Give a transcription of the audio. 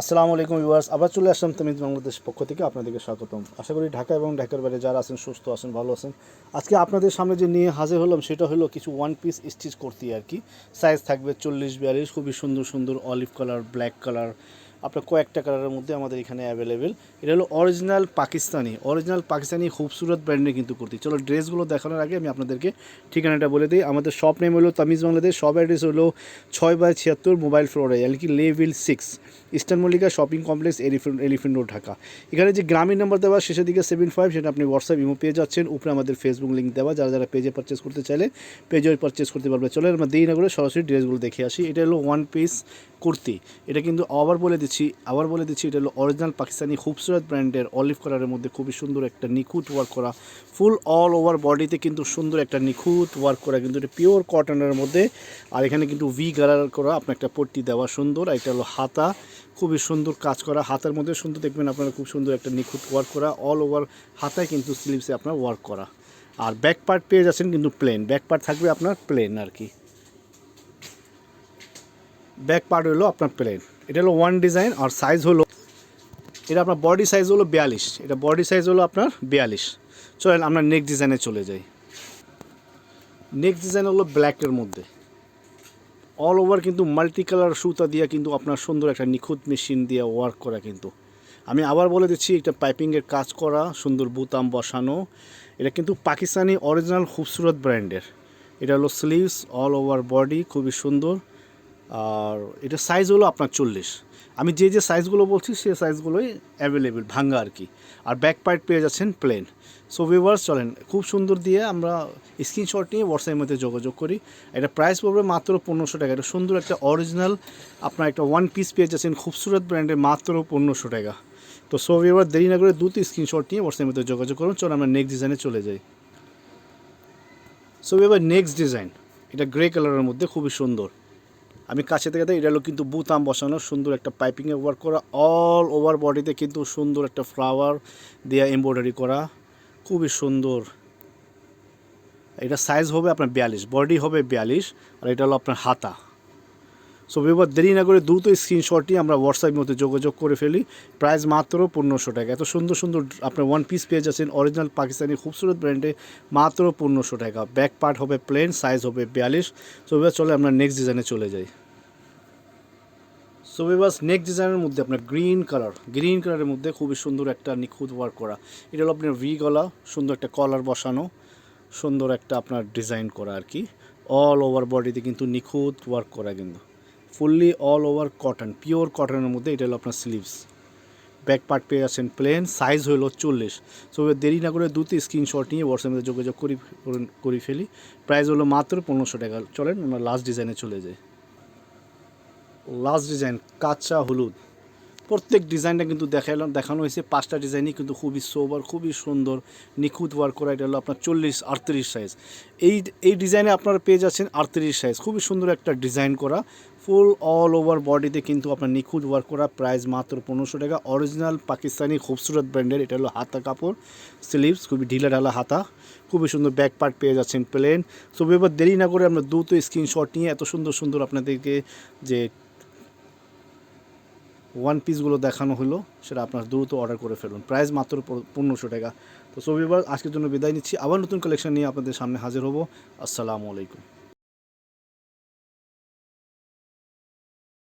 আসসালামু আলাইকুম ভিউয়ার্স, আবার চলে আসলাম তামিজ বাংলাদেশ পক্ষ থেকে আপনাদেরকে স্বাগতম। আশা করি ঢাকা এবং ঢাকার বাইরে যারা আছেন সুস্থ আছেন, ভালো আছেন। আজকে আপনাদের সামনে যে নিয়ে হাজির হলাম সেটা হলো কিছু ওয়ান পিস স্টিচ করতে আর কি। সাইজ থাকবে 40-42, খুবই সুন্দর সুন্দর অলিভ কালার, ব্ল্যাক কালার, আপনার কয়েকটা কালারের মধ্যে আমাদের এখানে অ্যাভেলেবেল। এটা হলো অরিজিনাল পাকিস্তানি খুবসুরত ব্র্যান্ডে কিন্তু করতে। চলো ড্রেসগুলো দেখানোর আগে আমি আপনাদেরকে ঠিকানাটা বলে দিই। আমাদের শপ নেম হলো তামিজ বাংলাদেশ, শপ অ্যাড্রেস হলো 6/76 মোবাইল ফ্লোরে, এল কি level 6, eastern Mallika shopping complex, elephant road, Dhaka. এখানে যে গ্রামীণ নাম্বার দেওয়া শেষের দিকে 75, সেটা আপনি হোয়াটসঅ্যাপ ইমো পেয়ে যাচ্ছেন। উপরে আমাদের ফেসবুক লিঙ্ক দেওয়া, যারা যারা পেজে পারচেস করতে চাইলে পেজে পারচেস করতে পারবে। চলে আমরা দেরি না করে সরাসরি ড্রেসগুলো দেখে আসি। এটা হলো ওয়ান পিস কুর্তি। এটা কিন্তু আবার বলে দিচ্ছি এটা হলো অরিজিনাল পাকিস্তানি খুবসুরত ব্র্যান্ডের অলিভ কালারের মধ্যে খুবই সুন্দর একটা নিখুঁত ওয়ার্ক করা, ফুল অল ওভার বডিতে কিন্তু সুন্দর একটা নিখুঁত ওয়ার্ক করা, কিন্তু এটা পিওর কটনের মধ্যে। আর এখানে কিন্তু ভি কালার করা আপনার একটা পট্টি দেওয়া সুন্দর। আর এটা হলো হাতা, খুবই সুন্দর কাজ করা, হাতার মধ্যে সুন্দর দেখবেন আপনারা, খুব সুন্দর একটা নিখুঁত ওয়ার্ক করা অল ওভার হাতায় কিন্তু স্লিভসে আপনার ওয়ার্ক করা। আর ব্যাক পার্ট পেয়ে যাচ্ছেন কিন্তু প্লেন, ব্যাক পার্ট থাকবে আপনার প্লেন আর কি। ব্যাক পার্ট হলো আপনার প্লেন। এটা হলো ওয়ান ডিজাইন। আর সাইজ হলো, এটা আপনার বডি সাইজ হলো 42, এটা বডি সাইজ হলো আপনার 42। চলেন আমরা নেক্সট ডিজাইনে চলে যাই। নেক্সট ডিজাইন হলো ব্ল্যাকের মধ্যে অল ওভার কিন্তু মাল্টি কালার সুতা দিয়ে কিন্তু আপনার সুন্দর একটা নিখুঁত মেশিন দিয়ে ওয়ার্ক করা। কিন্তু আমি আবার বলে দিচ্ছি, এটা পাইপিংয়ের কাজ করা, সুন্দর বুতাম বসানো। এটা কিন্তু পাকিস্তানি অরিজিনাল খুবসুরত ব্র্যান্ডের। এটা হলো স্লিভস, অল ওভার বডি, খুবই সুন্দর। আর এটা সাইজ হলো আপনার 40। আমি যে যে সাইজগুলো বলছি সেই সাইজগুলোই অ্যাভেলেবেল, ভাঙ্গা আর কি। আর ব্যাক পার্ট পেয়ে যাচ্ছেন প্লেন। সো ভিউয়ার্স, চলেন খুব সুন্দর দিয়ে আমরা স্ক্রিনশট নিয়ে হোয়াটসঅ্যাপের মধ্যে যোগাযোগ করি। এটা প্রাইস পড়বে মাত্র 1500 টাকা। এটা সুন্দর একটা অরিজিনাল আপনার একটা ওয়ান পিস পেয়ে যাচ্ছেন খুবসুরত ব্র্যান্ডের, মাত্র 1500 টাকা। তো সো ভিউয়ার, দেরি না করে দ্রুত স্ক্রিনশট নিয়ে হোয়াটসঅ্যাপের মধ্যে যোগাযোগ করুন। চলো আমরা নেক্সট ডিজাইনে চলে যাই। সো ভিউয়ার, নেক্সট ডিজাইন এটা গ্রে কালারের মধ্যে খুবই সুন্দর। আমি কাছে থেকে এটা হলো কিন্তু বুতাম বসানো, সুন্দর একটা পাইপিংয়ে ওয়ার্ক করা, অল ওভার বডিতে কিন্তু সুন্দর একটা ফ্লাওয়ার দিয়ে এমব্রয়ডারি করা, খুবই সুন্দর। এটা সাইজ হবে আপনার 42, বডি হবে 42। আর এটা হলো আপনার হাতা। সো এবার দেরি না করে দ্রুত স্ক্রিনশটটি আমরা হোয়াটসঅ্যাপের মধ্যে যোগাযোগ করে ফেলি। প্রাইস মাত্র 1500 টাকা। এত সুন্দর সুন্দর আপনার ওয়ান পিস পেয়ে যাচ্ছেন অরিজিনাল পাকিস্তানি খুবসুরত ব্র্যান্ডে, মাত্র 1500 টাকা। ব্যাক পার্ট হবে প্লেন, সাইজ হবে 42। সো এবার চলে আমরা নেক্সট ডিজাইনে চলে যাই। সো ভিউয়ার্স, নেক্সট ডিজাইনের মধ্যে আপনার গ্রিন কালারের মধ্যে খুবই সুন্দর একটা নিখুঁত ওয়ার্ক করা। এটা হলো আপনার ভি গলা, সুন্দর একটা কলার বসানো, সুন্দর একটা আপনার ডিজাইন করা আর কি। অল ওভার বডিতে কিন্তু নিখুঁত ওয়ার্ক করা, কিন্তু fully all over cotton, pure কটনের মধ্যে। এটা হলো আপনার স্লিভস। ব্যাক পার্ট পেয়ে যাচ্ছেন প্লেন, সাইজ হলো 40। সো দেরি না করে দ্রুত স্ক্রিনশট নিয়ে হোয়াটসঅ্যাপে যোগাযোগ করি ফেলি। প্রাইস হলো মাত্র 1500 টাকা। চলেন আমরা লাস্ট ডিজাইনে চলে যাই। লাস্ট ডিজাইন কাঁচা হলুদ। প্রত্যেক ডিজাইনটা কিন্তু দেখানো হয়েছে, 5টা ডিজাইনই কিন্তু খুবই সোবার, খুবই সুন্দর নিখুঁত ওয়ার্ক করা। এটা হলো আপনার 40-38 সাইজ। এই ডিজাইনে আপনারা পেয়ে যাচ্ছেন 38 সাইজ। খুবই সুন্দর একটা ডিজাইন করা, ফুল অল ওভার বডিতে কিন্তু আপনার নিখুঁত ওয়ার্ক করা। প্রাইস মাত্র 1500 টাকা। অরিজিনাল পাকিস্তানি খুবসুরত ব্র্যান্ডের। এটা হলো হাতা কাপড়, স্লিভস খুবই ঢিলা ঢালা হাতা, খুবই সুন্দর। ব্যাক পার্ট পেয়ে যাচ্ছেন প্লেন। সো এবার দেরি না করে আমরা দ্রুত স্ক্রিনশট নিয়ে এত সুন্দর সুন্দর আপনাদেরকে যে ওয়ান পিসগুলো দেখানো হলো সেটা আপনার দ্রুত অর্ডার করে ফেলুন। প্রাইস মাত্র 1500 টাকা। তো সো ভিউয়ার্স, আজকের জন্য বিদায় নিচ্ছি। আবার নতুন কালেকশন নিয়ে আপনাদের সামনে হাজির হব। আসসালামু আলাইকুম।